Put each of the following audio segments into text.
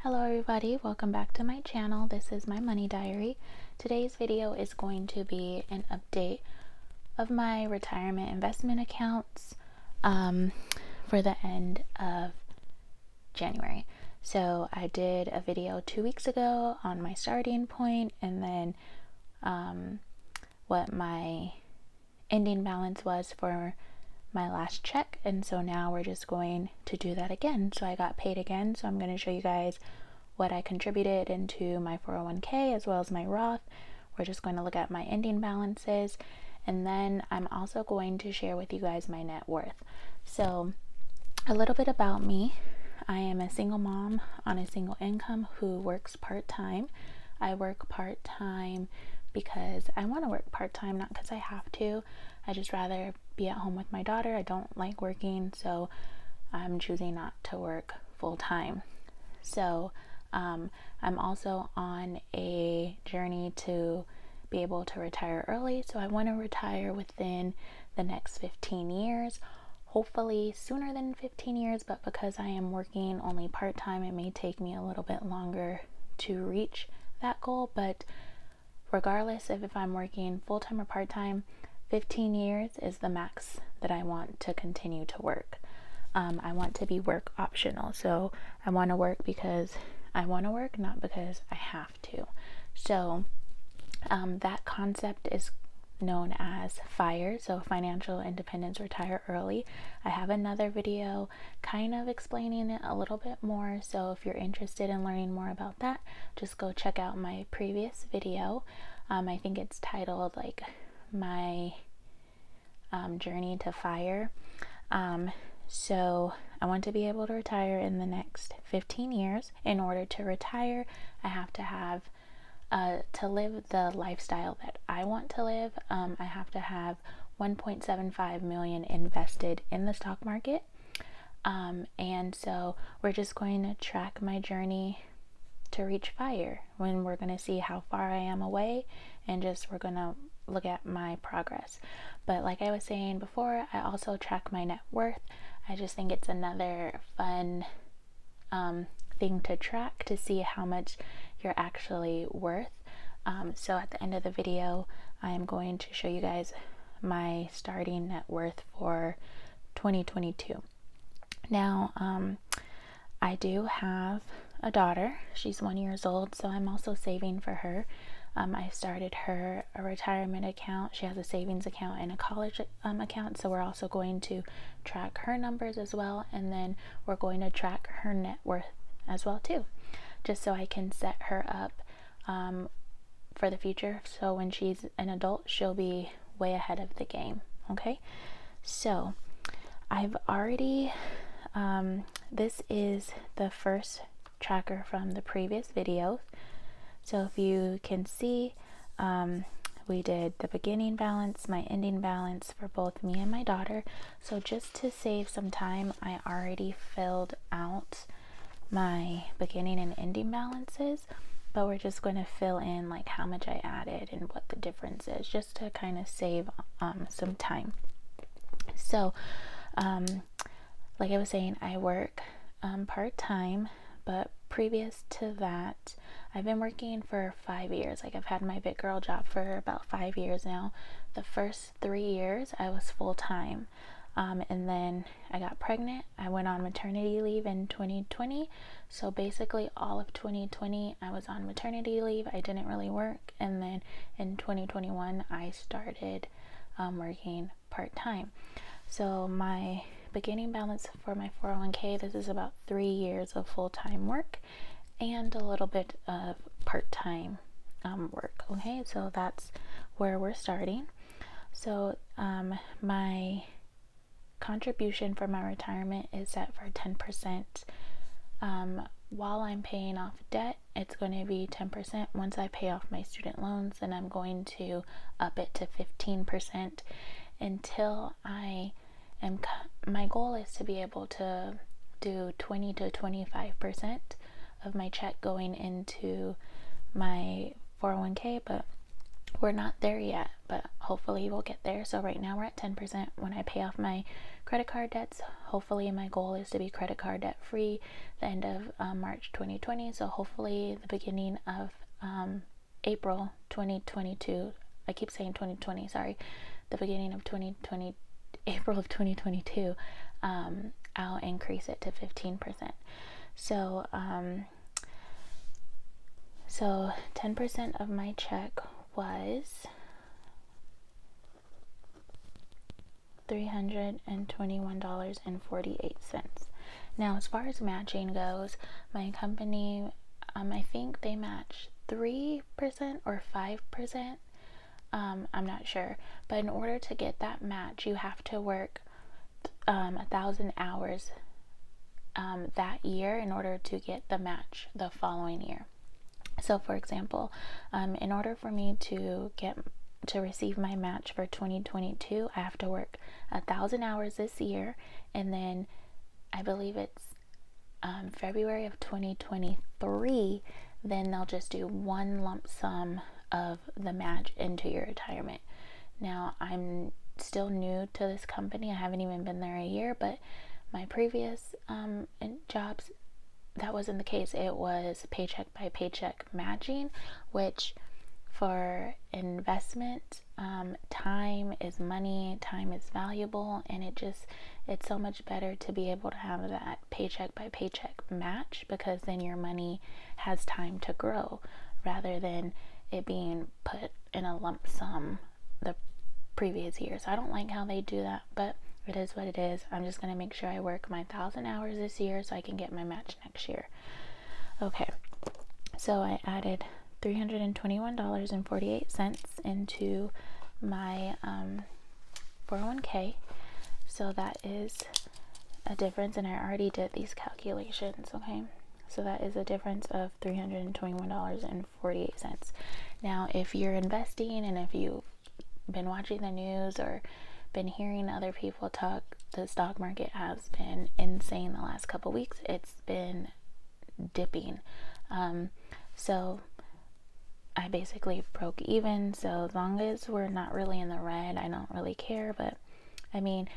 Hello everybody, welcome back to my channel. This is my money diary. Today's video is going to be an update of my retirement investment accounts for the end of January. So I did a video 2 weeks ago on my starting point and then what my ending balance was for my last check, and so now we're just going to do that again. So I got paid again, so I'm going to show you guys what I contributed into my 401k as well as my Roth. We're just going to look at my ending balances, and then I'm also going to share with you guys my net worth. So a little bit about me. I am a single mom on a single income who works part-time. I work part-time because I want to work part-time, not because I have to. I just rather be at home with my daughter. I don't like working, so I'm choosing not to work full-time. So I'm also on a journey to be able to retire early. So I want to retire within the next 15 years, hopefully sooner than 15 years, but because I am working only part-time, it may take me a little bit longer to reach that goal. But regardless of if I'm working full-time or part-time, 15 years is the max that I want to continue to work. I want to be work optional. So I want to work because I want to work, not because I have to. So that concept is known as FIRE, so Financial Independence Retire Early. I have another video kind of explaining it a little bit more, so if you're interested in learning more about that, just go check out my previous video. I think it's titled like my journey to FIRE. So I want to be able to retire in the next 15 years. In order to retire, I have to have to live the lifestyle that I want to live. I have to have 1.75 million invested in the stock market. And so we're just going to track my journey to reach FIRE, when we're going to see how far I am away, and just we're going to look at my progress. But like I was saying before, I also track my net worth. I just think it's another fun thing to track to see how much you're actually worth. So at the end of the video, I am going to show you guys my starting net worth for 2022. Now, I do have a daughter. She's 1 year old, so I'm also saving for her. I started her a retirement account. She has a savings account and a college account, so we're also going to track her numbers as well, and then we're going to track her net worth as well too, just so I can set her up for the future, so when she's an adult, she'll be way ahead of the game. Okay, so I've already this is the first tracker from the previous videos. So if you can see, we did the beginning balance, my ending balance for both me and my daughter. So just to save some time, I already filled out my beginning and ending balances, but we're just going to fill in like how much I added and what the difference is, just to kind of save some time. So like I was saying, I work part-time, but previous to that, I've been working for 5 years. Like I've had my big girl job for about 5 years now. The first 3 years I was full-time, and then I got pregnant. I went on maternity leave in 2020. So basically all of 2020 I was on maternity leave. I didn't really work, and then in 2021 I started working part-time. So my beginning balance for my 401k, this is about 3 years of full-time work and a little bit of part-time work. Okay, so that's where we're starting. So my contribution for my retirement is set for 10%. While I'm paying off debt, it's going to be 10%. Once I pay off my student loans, then I'm going to up it to 15% until my goal is to be able to do 20 to 25% of my check going into my 401k, but we're not there yet, but hopefully we'll get there. So right now we're at 10%. When I pay off my credit card debts, hopefully my goal is to be credit card debt free the end of March 2020. So hopefully the beginning of April 2022, I keep saying 2020, sorry, the beginning of 2020, April of 2022, I'll increase it to 15%. So 10% of my check was $321.48. Now, as far as matching goes, my company, I think they match 3% or 5%. I'm not sure, but in order to get that match, you have to work 1,000 hours that year in order to get the match the following year. So for example, in order for me to receive my match for 2022, I have to work 1,000 hours this year, and then I believe it's February of 2023, then they'll just do one lump sum of the match into your retirement. Now, I'm still new to this company. I haven't even been there a year, but my previous jobs, that wasn't the case. It was paycheck by paycheck matching, which for investment, time is money, time is valuable, and it's so much better to be able to have that paycheck by paycheck match, because then your money has time to grow rather than it being put in a lump sum the previous year. So I don't like how they do that, but it is what it is. I'm just going to make sure I work my 1,000 hours this year so I can get my match next year. Okay, so I added $321.48 into my 401k. So that is a difference, and I already did these calculations, okay? So that is a difference of $321.48. Now, if you're investing and if you've been watching the news or been hearing other people talk, the stock market has been insane the last couple weeks. It's been dipping. So I basically broke even. So as long as we're not really in the red, I don't really care. But I mean,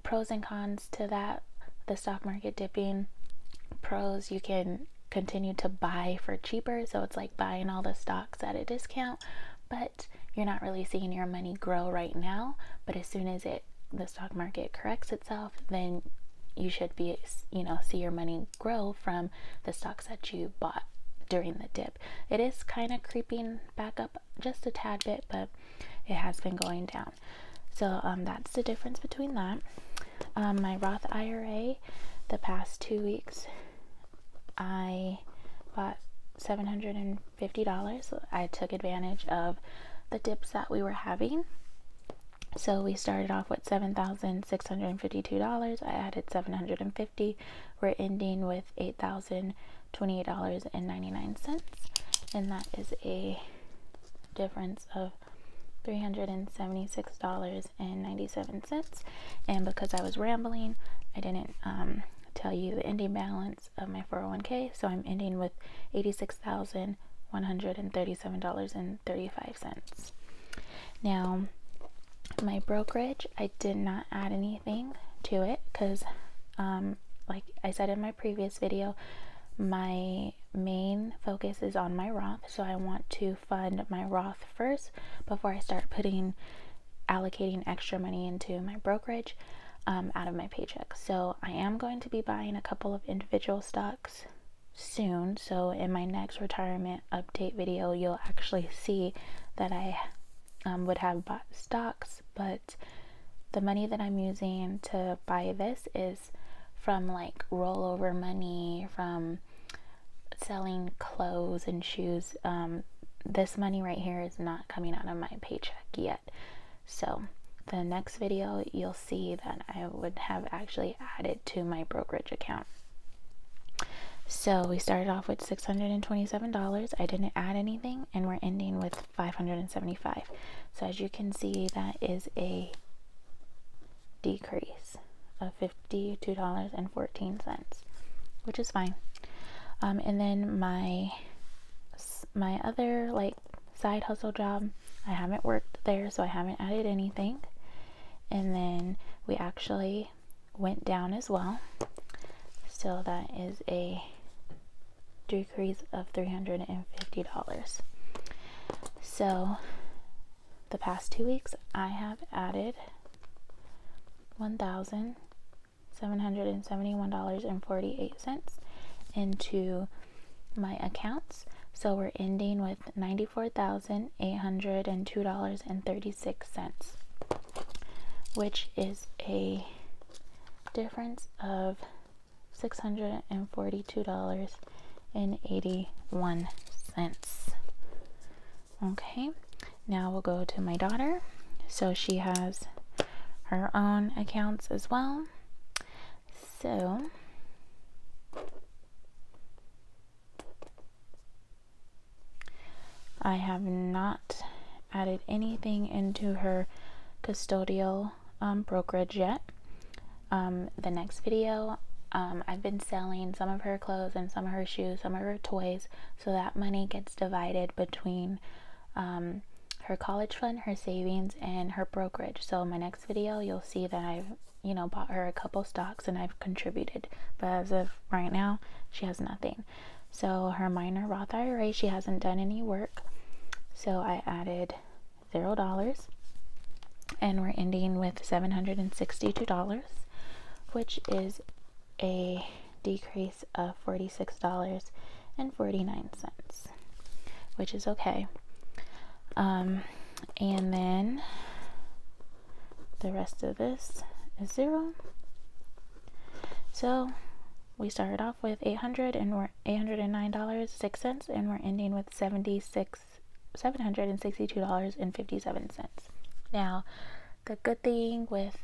pros and cons to that, the stock market dipping. Pros, you can continue to buy for cheaper. So it's like buying all the stocks at a discount, but you're not really seeing your money grow right now. But as soon as the stock market corrects itself, then you should be, see your money grow from the stocks that you bought during the dip. It is kind of creeping back up just a tad bit, but it has been going down. So that's the difference between that. My Roth IRA, the past 2 weeks, I bought $750. I took advantage of the dips that we were having. So we started off with $7,652. I added $750. We're ending with $8,028.99, and that is a difference of $376.97. And because I was rambling, I didn't tell you the ending balance of my 401k, so I'm ending with $86,137.35. Now, my brokerage, I did not add anything to it because, like I said in my previous video, my main focus is on my Roth, so I want to fund my Roth first before I start allocating extra money into my brokerage out of my paycheck. So I am going to be buying a couple of individual stocks soon. So in my next retirement update video, you'll actually see that I would have bought stocks, but the money that I'm using to buy this is from like rollover money from selling clothes and shoes. This money right here is not coming out of my paycheck yet. So the next video, you'll see that I would have actually added to my brokerage account. So we started off with $627. I didn't add anything, and we're ending with $575. So as you can see, that is a decrease of $52.14, which is fine. And then my other like side hustle job, I haven't worked there, so I haven't added anything. And then we actually went down as well. So that is a decrease of $350. So the past 2 weeks I have added $1,771.48 into my accounts. So we're ending with $94,802.36, which is a difference of $642.81. Okay, now we'll go to my daughter. So she has her own accounts as well. So I have not added anything into her custodial brokerage yet. The next video, I've been selling some of her clothes and some of her shoes, some of her toys, so that money gets divided between her college fund, her savings, and her brokerage. So in my next video, you'll see that I've bought her a couple stocks and I've contributed, but as of right now, she has nothing. So her minor Roth IRA, she hasn't done any work, so I added $0, and we're ending with $762, which is a decrease of $46.49, which is okay. And then the rest of this is $0. So we started off with $800 and we're $809.06, and we're ending with $762.57. Now, the good thing with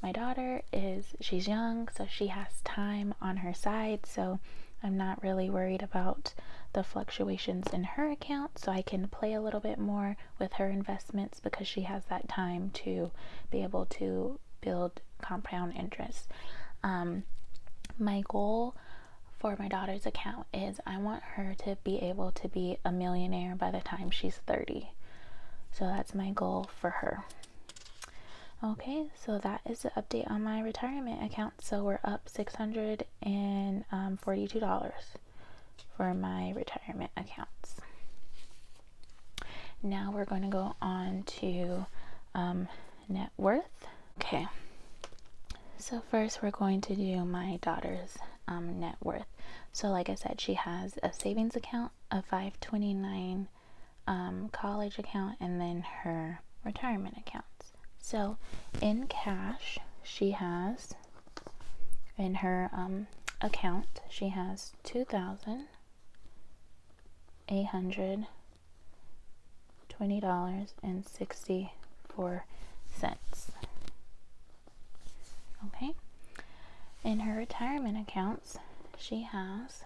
my daughter is she's young, so she has time on her side, so I'm not really worried about the fluctuations in her account, so I can play a little bit more with her investments because she has that time to be able to build compound interest. My goal for my daughter's account is I want her to be able to be a millionaire by the time she's 30. So that's my goal for her. Okay, so that is the update on my retirement account. So we're up $642 for my retirement accounts. Now we're going to go on to net worth. Okay, so first we're going to do my daughter's net worth. So like I said, she has a savings account, a 529 college account, and then her retirement accounts. So in cash, she has, in her account, she has $2,820.64. Okay. In her retirement accounts, she has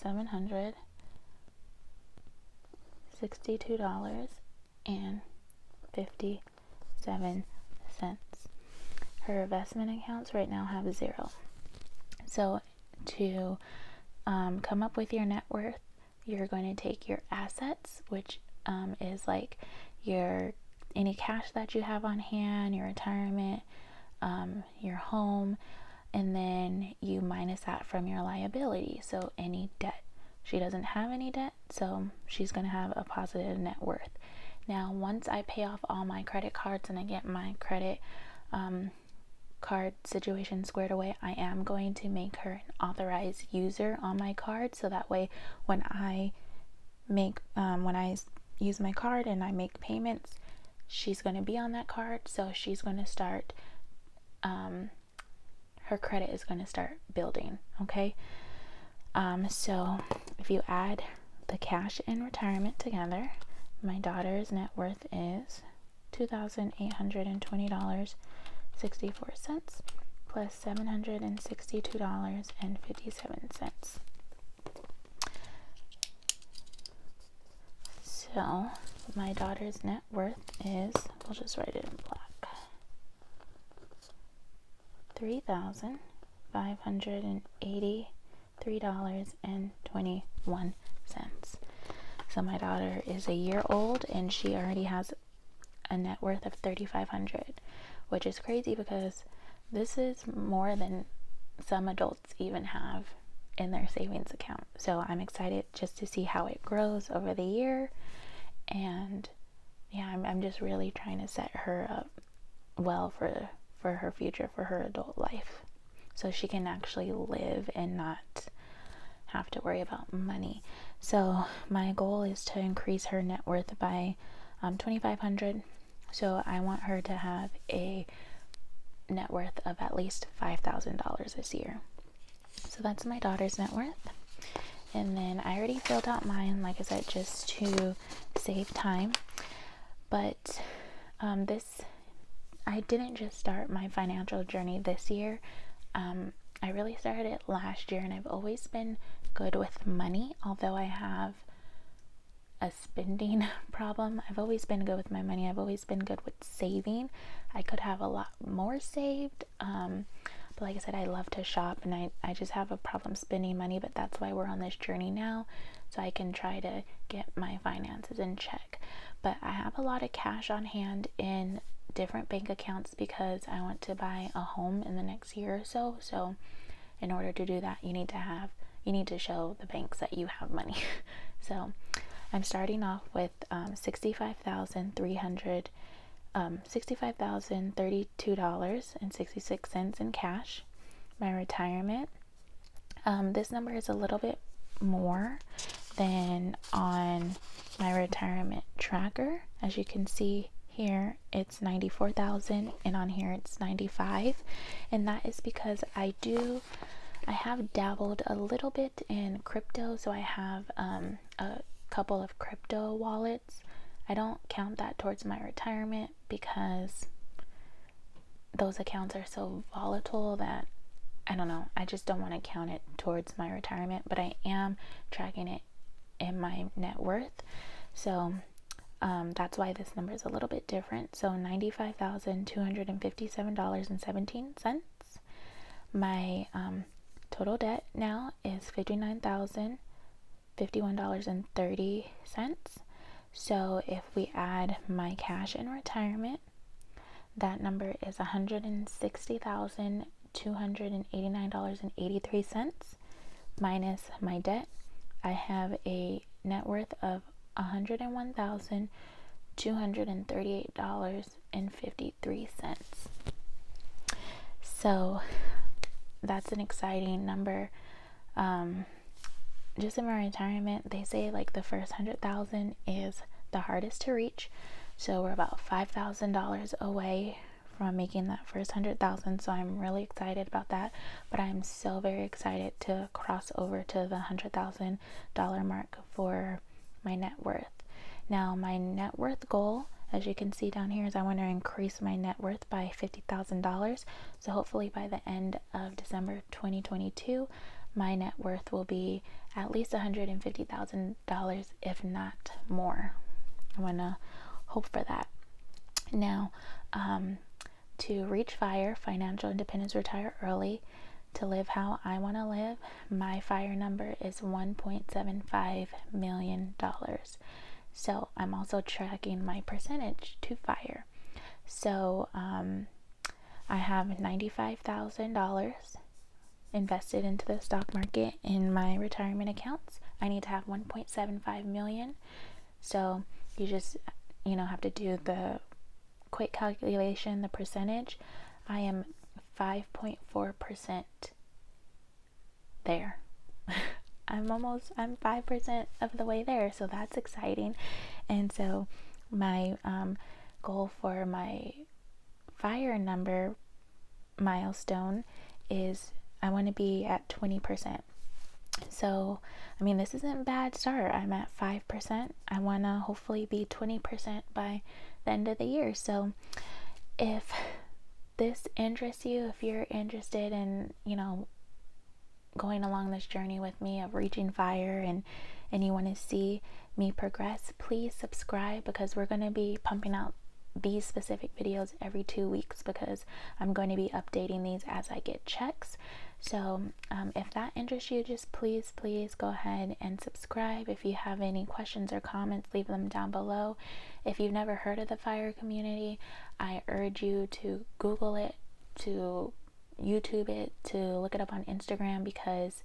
$762.57. Her investment accounts right now have $0. So to come up with your net worth, you're going to take your assets, which is like any cash that you have on hand, your retirement, your home, and then you minus that from your liability, so any debt. She doesn't have any debt, so she's going to have a positive net worth. Now, once I pay off all my credit cards and I get my credit card situation squared away, I am going to make her an authorized user on my card, so that way when I use my card and I make payments, she's going to be on that card, so she's going to start her credit is going to start building. Okay, so if you add the cash and retirement together, my daughter's net worth is $2,820.64 plus $762.57. So my daughter's net worth is, we'll just write it in black, $3,583.21. So my daughter is a year old and she already has a net worth of $3,500, which is crazy because this is more than some adults even have in their savings account. So I'm excited just to see how it grows over the year. And yeah, I'm just really trying to set her up well for her future, for her adult life, so she can actually live and not have to worry about money. So my goal is to increase her net worth by $2,500. So I want her to have a net worth of at least $5,000 this year. So that's my daughter's net worth. And then I already filled out mine, like I said, just to save time. But I didn't just start my financial journey this year. I really started it last year, and I've always been good with money, although I have a spending problem. I've always been good with my money. I've always been good with saving. I could have a lot more saved, but like I said, I love to shop, and I just have a problem spending money. But that's why we're on this journey now, so I can try to get my finances in check. But I have a lot of cash on hand in different bank accounts because I want to buy a home in the next year or so. So in order to do that, you need to show the banks that you have money. So I'm starting off with $65,032.66 in cash. My retirement, this number is a little bit more than on my retirement tracker. As you can see here, it's 94,000, and on here it's 95, and that is because I have dabbled a little bit in crypto. So I have a couple of crypto wallets. I don't count that towards my retirement because those accounts are so volatile that I don't know, I just don't want to count it towards my retirement, but I am tracking it in my net worth. So that's why this number is a little bit different. So $95,257.17. My total debt now is $59,051.30. So if we add my cash in retirement, that number is $160,289.83 minus my debt. I have a net worth of $101,238.53. So that's an exciting number. Just in my retirement, they say like the first 100,000 is the hardest to reach. So we're about $5,000 away from making that first 100,000. So I'm really excited about that. But I'm so very excited to cross over to the $100,000 mark for my net worth. Now, my net worth goal, as you can see down here, is I want to increase my net worth by $50,000. So hopefully by the end of December 2022, my net worth will be at least $150,000, if not more. I want to hope for that. Now, to reach FIRE, financial independence, retire early, to live how I want to live, my FIRE number is $1.75 million. So I'm also tracking my percentage to FIRE. So I have $95,000 invested into the stock market in my retirement accounts. I need to have 1.75 million. So you just have to do the quick calculation, the percentage. I am 5.4% there. I'm 5% of the way there, so that's exciting. And so my goal for my FIRE number milestone is I want to be at 20%. So, I mean, this isn't a bad start. I'm at 5%. I want to hopefully be 20% by the end of the year. So, if this interests you, if you're interested in, going along this journey with me of reaching FIRE and you want to see me progress, please subscribe, because we're going to be pumping out these specific videos every 2 weeks because I'm going to be updating these as I get checks. So if that interests you, just please go ahead and subscribe. If you have any questions or comments, leave them down below. If you've never heard of the FIRE community, I urge you to Google it, to YouTube it, to look it up on Instagram, because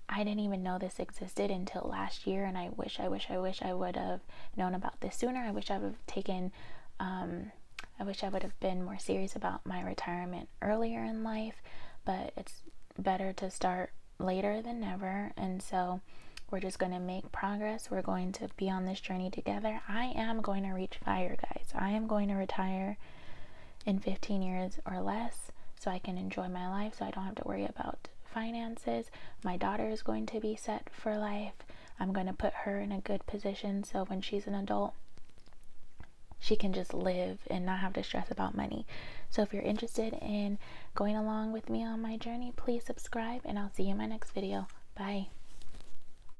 I didn't even know this existed until last year, and I wish I would have known about this sooner. I wish I would have taken I wish I would have been more serious about my retirement earlier in life, but it's better to start later than never. And so we're just going to make progress. We're going to be on this journey together. I am going to reach FIRE, guys. I am going to retire in 15 years or less so I can enjoy my life, so I don't have to worry about finances. My daughter is going to be set for life. I'm going to put her in a good position so when she's an adult, she can just live and not have to stress about money. So if you're interested in going along with me on my journey, please subscribe, and I'll see you in my next video. Bye.